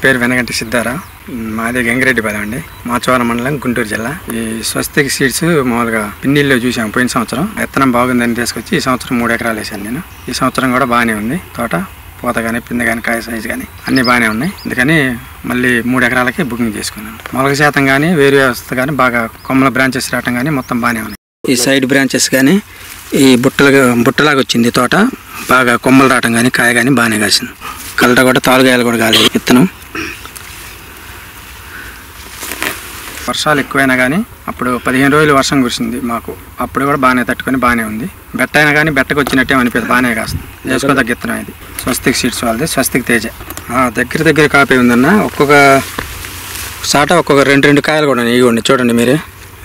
పేరు వెనగంటి సిద్ధారా. మాది గంగిరెడ్డిపాలెం అండి, మాచవరం మండలం, గుంటూరు జిల్లా. ఈ స్వస్తిక్ సీడ్స్ మామూలుగా పిన్నిల్లో చూసాము పోయిన సంవత్సరం. విత్తనం బాగుందని తీసుకొచ్చి ఈ సంవత్సరం 3 ఎకరాలు వేసాను నేను. ఈ సంవత్సరం కూడా బాగానే ఉంది తోట, పూత కానీ పిందె కానీ కాయ సైజు కానీ అన్నీ బాగానే ఉన్నాయి. అందుకని మళ్ళీ 3 ఎకరాలకి బుకింగ్ చేసుకున్నాను. మొలక శాతం కానీ వేరు వ్యవస్థ కానీ బాగా కొమ్మల బ్రాంచెస్ రావటం కానీ మొత్తం బాగానే ఉన్నాయి. ఈ సైడ్ బ్రాంచెస్ కానీ ఈ బుట్టలాగా వచ్చింది తోట, బాగా కొమ్మలు రావటం కానీ కాయ కానీ బాగానే కాసింది. కలట కూడా తాలుగాయలు కూడా కాలేదు విత్తనం. వర్షాలు ఎక్కువైనా కానీ అప్పుడు 15 రోజులు వర్షం కురిసింది మాకు, అప్పుడు కూడా బాగానే తట్టుకొని బాగానే ఉంది. బెట్ట అయినా కానీ బెట్టకు వచ్చినట్టే అనిపిస్తుంది, బాగానే కాస్తుంది. వేసుకోదగ్గ విత్తనం ఇది స్వస్తిక్ సీడ్స్ వాళ్ళది, స్వస్తిక్ తేజ. దగ్గర కాపీ ఉందన్న. ఒక్కొక్క చాట ఒక్కొక్క 2 కాయలు కూడా ఉన్నాయి. ఇవ్వండి చూడండి మీరే,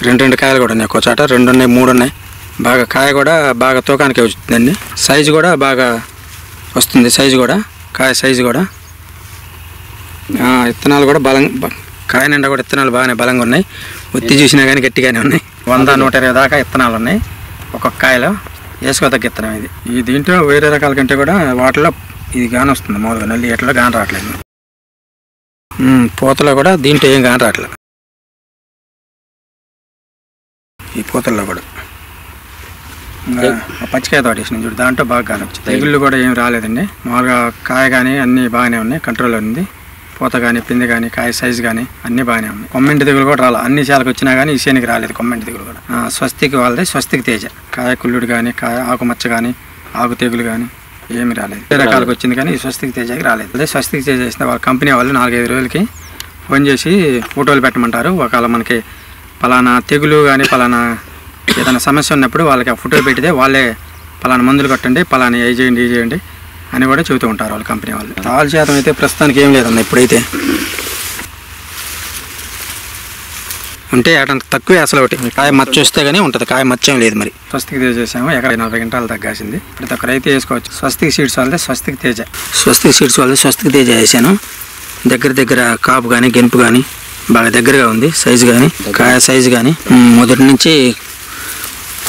2 కాయలు కూడా ఉన్నాయి. ఒక్కో చాట 2 ఉన్నాయి, 3 ఉన్నాయి. బాగా కాయ కూడా బాగా తూకానికి వచ్చిందండి. సైజు కూడా బాగా వస్తుంది, సైజు కూడా కాయ సైజు కూడా. విత్తనాలు కూడా కాయ నిండా కూడా విత్తనాలు బాగానే బలంగా ఉన్నాయి. ఒత్తి చూసినా కానీ గట్టిగానే ఉన్నాయి. 100-120 దాకా విత్తనాలు ఉన్నాయి ఒక్కొక్క కాయలో. వేసుకోదగ్గ విత్తనం ఇది. ఈ దీంట్లో వేరే రకాల కంటే కూడా వాటిలో ఇది గాని వస్తుంది. మామూలుగా నల్లి ఎట్లా గాని రావట్లేదు. పూతలో కూడా దీంట్లో ఏం గాని రావట్లేదు. ఈ పూతల్లో కూడా పచ్చికాయ తోట వేసిన చూడు, దాంట్లో బాగా గాని వచ్చింది. తెగుళ్ళు కూడా ఏం రాలేదండి. మామూలుగా కాయ కానీ అన్నీ బాగానే ఉన్నాయి, కంట్రోల్లో ఉంది. పూత కానీ పిందె కానీ కాయ సైజు కానీ అన్నీ బాగానే ఉన్నాయి. కొమ్మెంటి తెగులు కూడా రాలేదు. అన్ని చాలకు వచ్చినా కానీ ఈ శనికి రాలేదు కొమ్మెంటి తెగులు కూడా. స్వస్తిక్ వాళ్ళది స్వస్తిక్ తేజ. కాయ కుళ్ళుడు కానీ కాయ ఆకుమచ్చ కానీ ఆకు తెగులు కానీ ఏమి రాలేదు. ఏ రకాలకు వచ్చింది కానీ ఈ స్వస్తిక్ తేజకి రాలేదు. అదే స్వస్తిక్ తేజ వేసిన వాళ్ళ కంపెనీ వాళ్ళు 4-5 రోజులకి ఫోన్ చేసి ఫోటోలు పెట్టమంటారు. ఒకవేళ మనకి పలానా తెగులు కానీ పలానా ఏదైనా సమస్య ఉన్నప్పుడు వాళ్ళకి ఆ ఫోటో పెట్టితే వాళ్ళే పలానా మందులు కొట్టండి, పలానా ఏ చేయండి అని కూడా చెబుతూ ఉంటారు వాళ్ళ కంపెనీ వాళ్ళు. తాలు శాతం అయితే ప్రస్తుతానికి ఏం లేదన్న. ఇప్పుడైతే ఉంటే ఏటంత తక్కువే అసలు. ఒకటి కాయ మచ్చ వస్తే కానీ ఉంటుంది, కాయ మచ్చం లేదు. మరి స్వస్తిక్ తేజ చేసాము, ఎక్కడ 40 గంటలు తగ్గాసింది. ప్రతి ఒక్క రైతు వేసుకోవచ్చు. స్వస్తిక్ సీడ్స్ వాళ్ళదే స్వస్తిక్ తేజ. స్వస్తిక్ సీడ్స్ వాళ్ళదే స్వస్తిక్ తేజ వేసాను. దగ్గర కాపు కానీ గెనుపు కానీ బాగా దగ్గరగా ఉంది. సైజు కానీ కాయ సైజు కానీ మొదటి నుంచి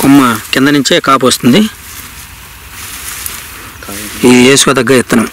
కొమ్మ కింద నుంచే కాపు వస్తుంది. ఇది వేసుకోదగ్గ విత్తనం.